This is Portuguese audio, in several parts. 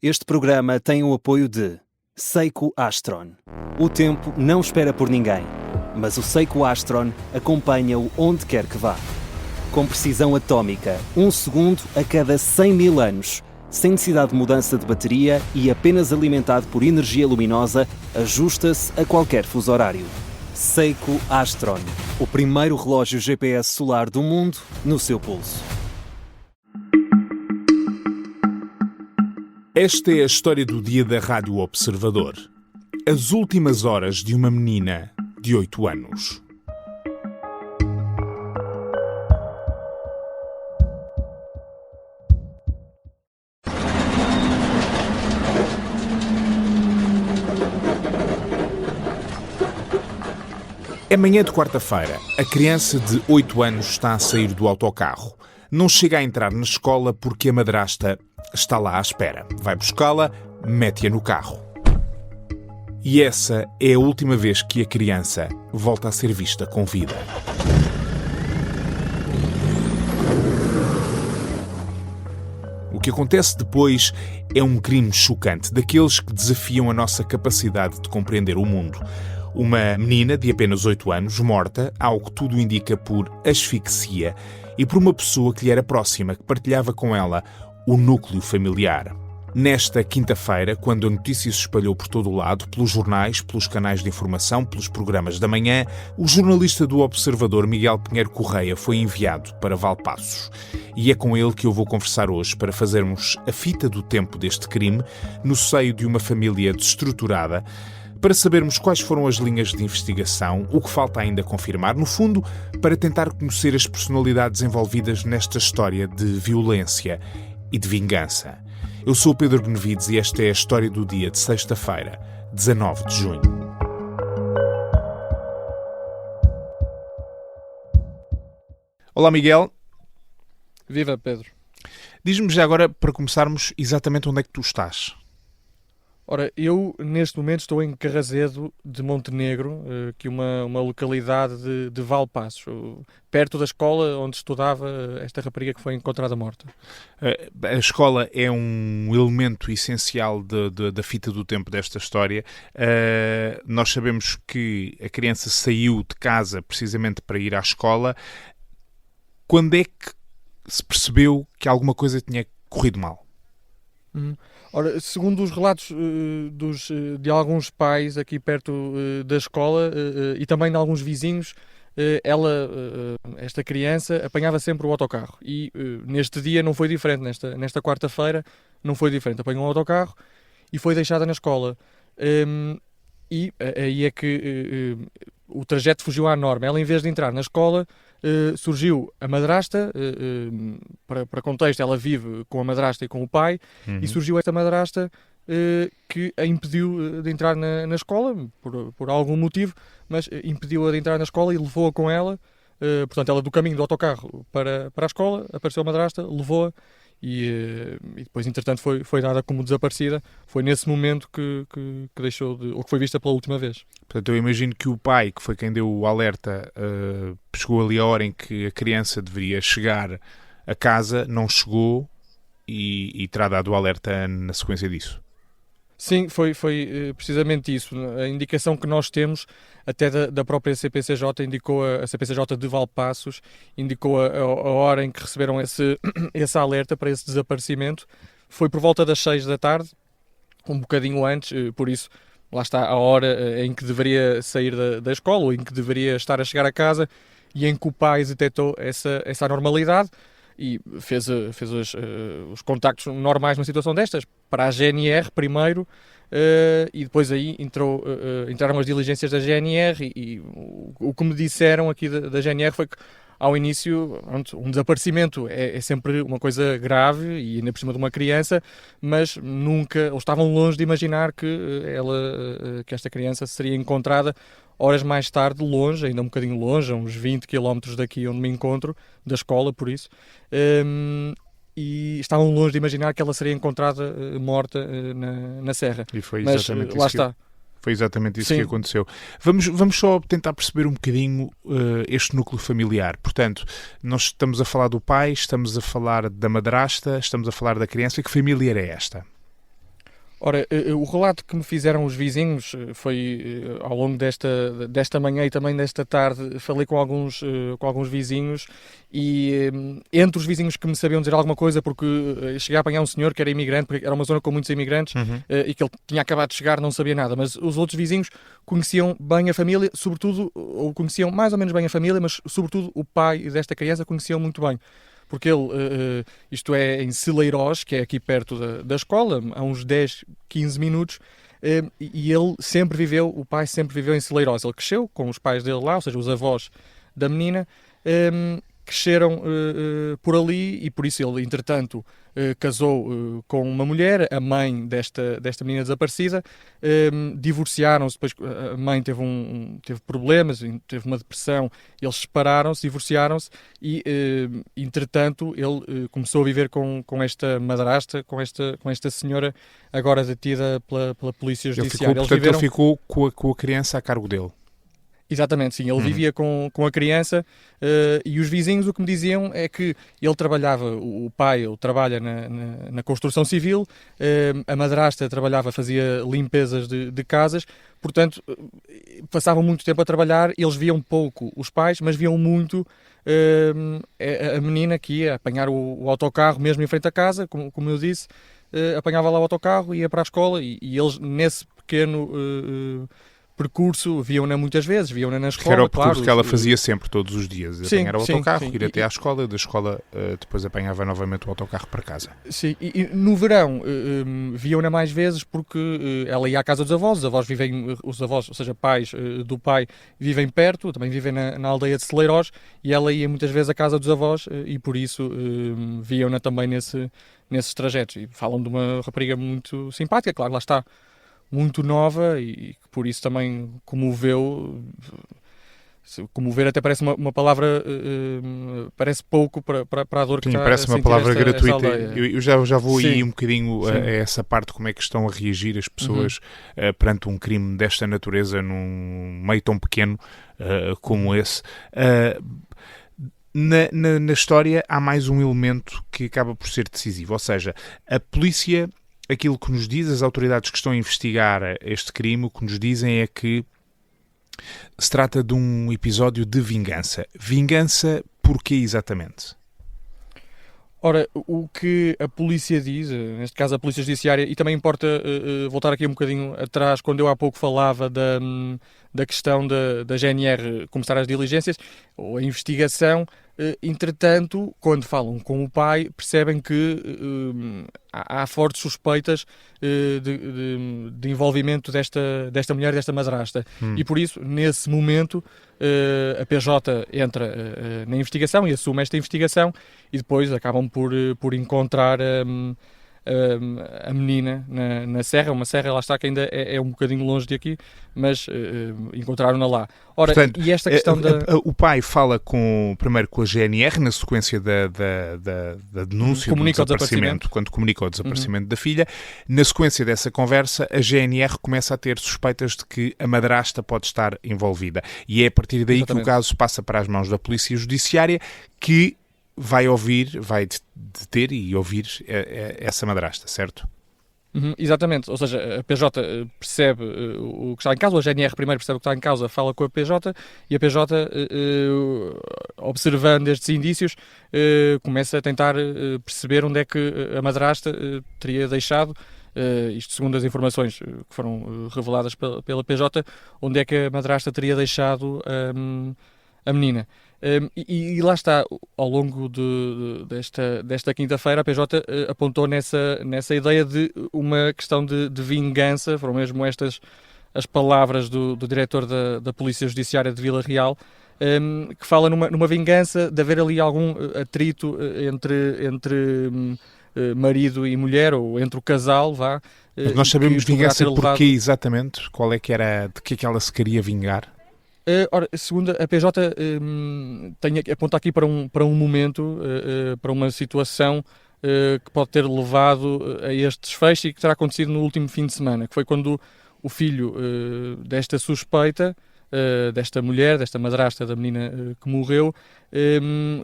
Este programa tem o apoio de Seiko Astron. O tempo não espera por ninguém, mas o Seiko Astron acompanha-o onde quer que vá. Com precisão atómica, 1 segundo a cada 100 mil anos, sem necessidade de mudança de bateria e apenas alimentado por energia luminosa, ajusta-se a qualquer fuso horário. Seiko Astron, o primeiro relógio GPS solar do mundo no seu pulso. Esta é a história do dia da Rádio Observador. As últimas horas de uma menina de 8 anos. É manhã de quarta-feira. A criança de 8 anos está a sair do autocarro. Não chega a entrar na escola porque a madrasta está lá à espera. Vai buscá-la, mete-a no carro. E essa é a última vez que a criança volta a ser vista com vida. O que acontece depois é um crime chocante, daqueles que desafiam a nossa capacidade de compreender o mundo. Uma menina de apenas 8 anos, morta, ao que tudo indica, por asfixia e por uma pessoa que lhe era próxima, que partilhava com ela o núcleo familiar. Nesta quinta-feira, quando a notícia se espalhou por todo o lado, pelos jornais, pelos canais de informação, pelos programas da manhã, o jornalista do Observador, Miguel Pinheiro Correia, foi enviado para Valpaços. E é com ele que eu vou conversar hoje para fazermos a fita do tempo deste crime, no seio de uma família desestruturada, para sabermos quais foram as linhas de investigação, o que falta ainda confirmar, no fundo, para tentar conhecer as personalidades envolvidas nesta história de violência e de vingança. Eu sou o Pedro Benevides e esta é a história do dia de sexta-feira, 19 de junho. Olá, Miguel. Viva, Pedro. Diz-me já agora, para começarmos, exatamente onde é que tu estás? Ora, eu neste momento estou em Carrazedo de Montenegro, que é uma localidade de Valpaços, perto da escola onde estudava esta rapariga que foi encontrada morta. A escola é um elemento essencial da fita do tempo desta história. Nós sabemos que a criança saiu de casa precisamente para ir à escola. Quando é que se percebeu que alguma coisa tinha corrido mal? Ora, segundo os relatos de alguns pais aqui perto da escola e também de alguns vizinhos, esta criança apanhava sempre o autocarro e neste dia não foi diferente, nesta quarta-feira não foi diferente, apanhou um autocarro e foi deixada na escola. E aí é que o trajeto fugiu à norma. Ela, em vez de entrar na escola, surgiu a madrasta. Para contexto, ela vive com a madrasta e com o pai. E surgiu esta madrasta que a impediu de entrar na escola, por algum motivo, mas impediu-a de entrar na escola e levou-a com ela. Portanto, ela do caminho do autocarro para a escola, apareceu a madrasta, levou-a e depois, entretanto, foi dada como desaparecida. Foi nesse momento que deixou ou que foi vista pela última vez. Portanto, eu imagino que o pai, que foi quem deu o alerta, chegou ali a hora em que a criança deveria chegar a casa, não chegou e terá dado o alerta na sequência disso. Sim, foi precisamente isso. A indicação que nós temos, até da própria CPCJ, indicou a CPCJ de Valpaços, indicou a hora em que receberam esse alerta para esse desaparecimento. Foi por volta das 6 da tarde, um bocadinho antes, por isso, lá está a hora em que deveria sair da escola, ou em que deveria estar a chegar a casa, e em que o pai detectou essa anormalidade e fez os contactos normais numa situação destas, para a GNR primeiro, e depois aí entraram as diligências da GNR e o que me disseram aqui da GNR foi que ao início, um desaparecimento é sempre uma coisa grave e ainda por cima de uma criança, mas nunca, ou estavam longe de imaginar que esta criança seria encontrada horas mais tarde, longe, ainda um bocadinho longe, a uns 20 km daqui onde me encontro, da escola, por isso, e estavam longe de imaginar que ela seria encontrada morta na serra. E foi exatamente isso. Lá está. Foi exatamente isso Sim. que aconteceu. Vamos só tentar perceber um bocadinho este núcleo familiar. Portanto, nós estamos a falar do pai, estamos a falar da madrasta, estamos a falar da criança. Que família era esta? Ora, o relato que me fizeram os vizinhos foi ao longo desta manhã e também desta tarde. Falei com alguns vizinhos e entre os vizinhos que me sabiam dizer alguma coisa, porque cheguei a apanhar um senhor que era imigrante, porque era uma zona com muitos imigrantes, e que ele tinha acabado de chegar, não sabia nada, mas os outros vizinhos conheciam bem a família, sobretudo, ou conheciam mais ou menos bem a família, mas sobretudo o pai desta criança conheciam muito bem. Porque ele, isto é em Celeiros, que é aqui perto da escola, há uns 10, 15 minutos, e ele sempre viveu, o pai sempre viveu em Celeiros. Ele cresceu com os pais dele lá, ou seja, os avós da menina, cresceram por ali e por isso ele, entretanto, casou com uma mulher, a mãe desta menina desaparecida, divorciaram-se, depois a mãe teve problemas, teve uma depressão, eles separaram-se, divorciaram-se e, entretanto, ele começou a viver com esta madrasta, com esta senhora, agora detida pela Polícia Judiciária. Ele ficou com a criança a cargo dele. Exatamente, sim. Ele vivia com a criança e os vizinhos o que me diziam é que ele trabalhava, o pai ele trabalha na construção civil, a madrasta fazia limpezas de casas, portanto passavam muito tempo a trabalhar, eles viam pouco os pais, mas viam muito a menina que ia apanhar o autocarro mesmo em frente à casa, como eu disse, apanhava lá o autocarro, ia para a escola e eles nesse pequeno percurso, viam-na muitas vezes, viam-na na escola. Era o percurso que ela fazia sempre, todos os dias. Apanhar o autocarro, sim. Ir até à escola, da escola depois apanhava novamente o autocarro para casa. Sim, e no verão viam-na mais vezes porque ela ia à casa dos avós, os avós, ou seja, pais do pai, vivem perto, também vivem na aldeia de Celeiros, e ela ia muitas vezes à casa dos avós e por isso viam-na também nesses trajetos. E falam de uma rapariga muito simpática, claro, lá está, muito nova e por isso também comover até parece uma palavra, parece pouco para a dor que está parece a uma palavra gratuita. Eu já vou Sim. aí um bocadinho a essa parte, como é que estão a reagir as pessoas perante um crime desta natureza num meio tão pequeno como esse. Na história há mais um elemento que acaba por ser decisivo, ou seja, a polícia, aquilo que nos diz, as autoridades que estão a investigar este crime, o que nos dizem é que se trata de um episódio de vingança. Vingança porquê exatamente? Ora, o que a polícia diz, neste caso a Polícia Judiciária, e também importa voltar aqui um bocadinho atrás, quando eu há pouco falava da questão da GNR começar as diligências, ou a investigação, entretanto, quando falam com o pai, percebem que há fortes suspeitas de envolvimento desta mulher, desta madrasta. E por isso, nesse momento, a PJ entra na investigação e assume esta investigação e depois acabam por encontrar a menina na serra, uma serra, lá está, que ainda é um bocadinho longe de aqui, mas encontraram-na lá. Ora, portanto, e esta questão o pai fala primeiro com a GNR na sequência da denúncia do desaparecimento, quando comunica o desaparecimento da filha. Na sequência dessa conversa, a GNR começa a ter suspeitas de que a madrasta pode estar envolvida. E é a partir daí que o caso passa para as mãos da Polícia Judiciária, que vai deter e ouvir essa madrasta, certo? Exatamente, ou seja, a PJ percebe o que está em causa, a GNR primeiro percebe o que está em causa, fala com a PJ e a PJ, observando estes indícios, começa a tentar perceber onde é que a madrasta teria deixado, isto segundo as informações que foram reveladas pela PJ, onde é que a madrasta teria deixado a menina. E lá está, ao longo desta quinta-feira, a PJ apontou nessa ideia de uma questão de vingança. Foram mesmo estas as palavras do diretor da Polícia Judiciária de Vila Real, que fala numa vingança, de haver ali algum atrito entre marido e mulher, ou entre o casal, vá. Mas nós sabemos vingança porquê exatamente? Qual é que era, de que é que ela se queria vingar? Ora, segundo a PJ, aponta aqui para um momento, para uma situação que pode ter levado a este desfecho e que terá acontecido no último fim de semana, que foi quando o filho desta suspeita, desta mulher, desta madrasta da menina que morreu,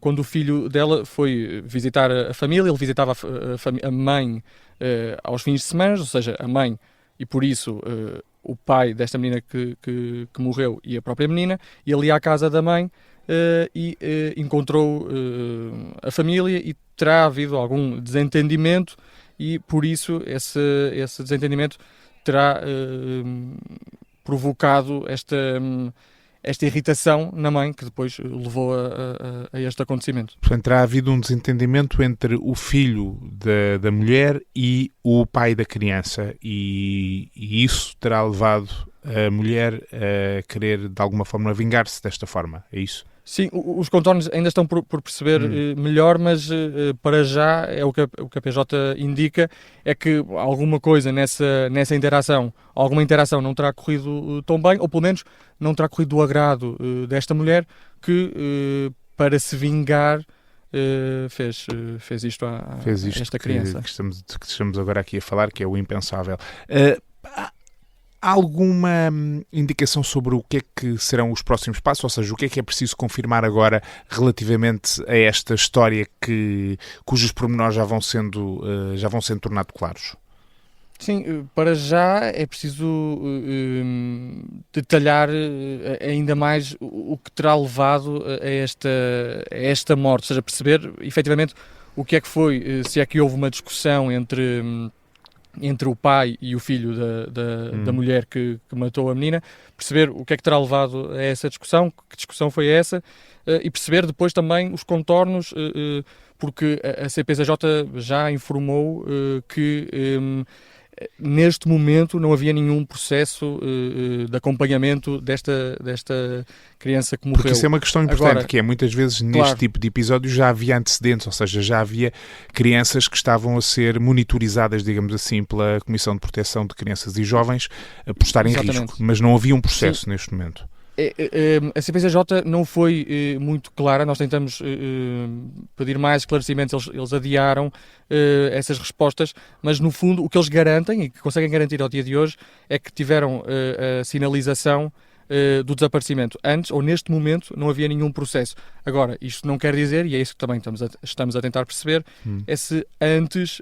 quando o filho dela foi visitar a família. Ele visitava a mãe aos fins de semana, ou seja, a mãe e por isso o pai desta menina que morreu e a própria menina, e ele ia à casa da mãe e encontrou a família, e terá havido algum desentendimento, e por isso esse desentendimento terá provocado esta irritação na mãe, que depois levou a este acontecimento. Portanto, terá havido um desentendimento entre o filho da mulher e o pai da criança, e isso terá levado a mulher a querer, de alguma forma, vingar-se desta forma, é isso? Sim, os contornos ainda estão por perceber melhor, mas para já é o que a PJ indica, é que alguma coisa nessa interação, alguma interação não terá corrido tão bem, ou pelo menos não terá corrido do agrado desta mulher, que para se vingar fez isto a esta criança. Que estamos agora aqui a falar, que é o impensável. Há alguma indicação sobre o que é que serão os próximos passos? Ou seja, o que é preciso confirmar agora relativamente a esta história cujos pormenores já vão sendo tornados claros? Sim, para já é preciso detalhar ainda mais o que terá levado a esta morte, ou seja, perceber efetivamente o que é que foi, se é que houve uma discussão entre o pai e o filho da mulher que matou a menina, perceber o que é que terá levado a essa discussão, que discussão foi essa, e perceber depois também os contornos, porque a CPCJ já informou que neste momento não havia nenhum processo de acompanhamento desta criança que morreu. Porque isso é uma questão importante, agora, que é muitas vezes neste tipo de episódios já havia antecedentes, ou seja, já havia crianças que estavam a ser monitorizadas, digamos assim, pela Comissão de Proteção de Crianças e Jovens por estar em risco, mas não havia um processo neste momento. A CPCJ não foi muito clara, nós tentamos pedir mais esclarecimentos, eles adiaram essas respostas, mas no fundo o que eles garantem, e que conseguem garantir ao dia de hoje, é que tiveram a sinalização do desaparecimento. Antes, ou neste momento, não havia nenhum processo. Agora, isto não quer dizer, e é isso que também estamos a tentar perceber, é se antes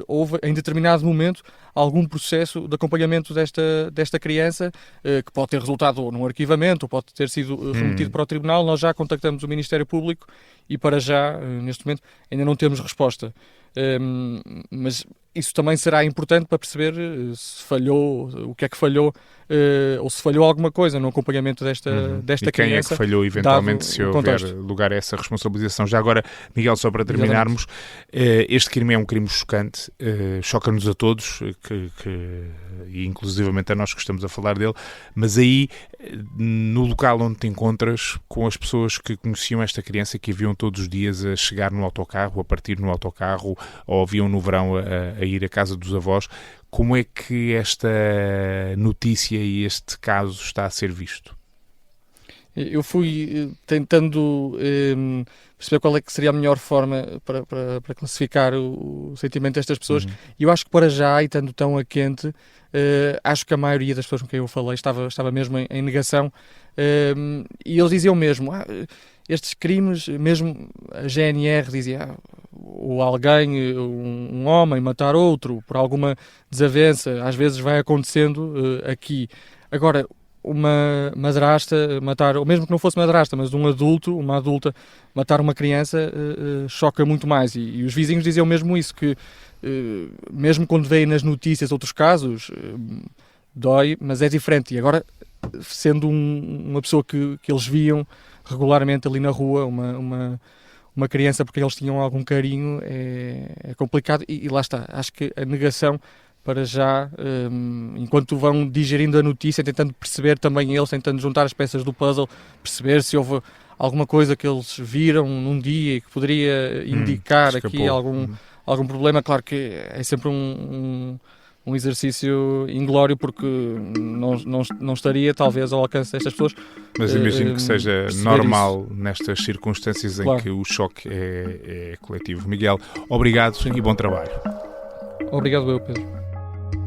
houve, em determinado momento, algum processo de acompanhamento desta criança, que pode ter resultado num arquivamento, ou pode ter sido remetido para o tribunal. Nós já contactamos o Ministério Público e para já, neste momento, ainda não temos resposta. Mas isso também será importante para perceber se falhou, o que é que falhou, ou se falhou alguma coisa no acompanhamento desta e quem criança. Quem é que falhou eventualmente, se houver lugar a essa responsabilização? Já agora, Miguel, só para terminarmos, este crime é um crime chocante, choca-nos a todos, e inclusivamente a nós que estamos a falar dele, mas aí, no local onde te encontras, com as pessoas que conheciam esta criança, que a viam todos os dias a chegar no autocarro, a partir no autocarro, ou viam no verão a ir à casa dos avós, como é que esta notícia e este caso está a ser visto? Eu fui tentando perceber qual é que seria a melhor forma para classificar o sentimento destas pessoas, e eu acho que para já, e estando tão a quente, acho que a maioria das pessoas com quem eu falei estava mesmo em negação, e eles diziam mesmo, estes crimes, mesmo a GNR dizia, ou alguém, um homem matar outro por alguma desavença, às vezes vai acontecendo aqui. Agora, uma madrasta matar, ou mesmo que não fosse madrasta, mas um adulto, uma adulta, matar uma criança choca muito mais. E os vizinhos diziam mesmo isso, que mesmo quando veem nas notícias outros casos, dói, mas é diferente. E agora, sendo uma pessoa que eles viam regularmente ali na rua, uma criança porque eles tinham algum carinho, é complicado. E lá está, acho que a negação, para já, enquanto vão digerindo a notícia, tentando perceber também eles, tentando juntar as peças do puzzle, perceber se houve alguma coisa que eles viram num dia e que poderia indicar aqui algum problema. Claro que é sempre um exercício inglório, porque não estaria talvez ao alcance destas pessoas. Mas imagino que seja normal isso, nestas circunstâncias em que o choque é coletivo. Miguel, obrigado e bom trabalho. Obrigado eu, Pedro.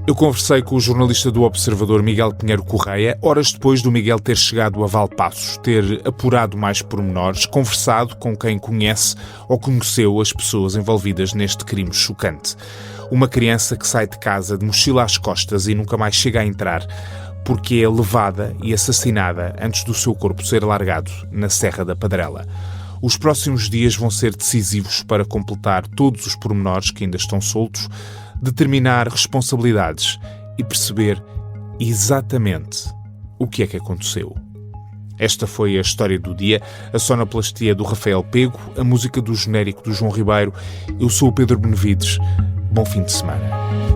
Eu conversei com o jornalista do Observador Miguel Pinheiro Correia, horas depois do Miguel ter chegado a Valpaços, ter apurado mais pormenores, conversado com quem conhece ou conheceu as pessoas envolvidas neste crime chocante. Uma criança que sai de casa de mochila às costas e nunca mais chega a entrar, porque é levada e assassinada antes do seu corpo ser largado na Serra da Padrela. Os próximos dias vão ser decisivos para completar todos os pormenores que ainda estão soltos, determinar responsabilidades e perceber exatamente o que é que aconteceu. Esta foi a história do dia, a sonoplastia do Rafael Pego, a música do genérico do João Ribeiro. Eu sou o Pedro Benevides. Bom fim de semana.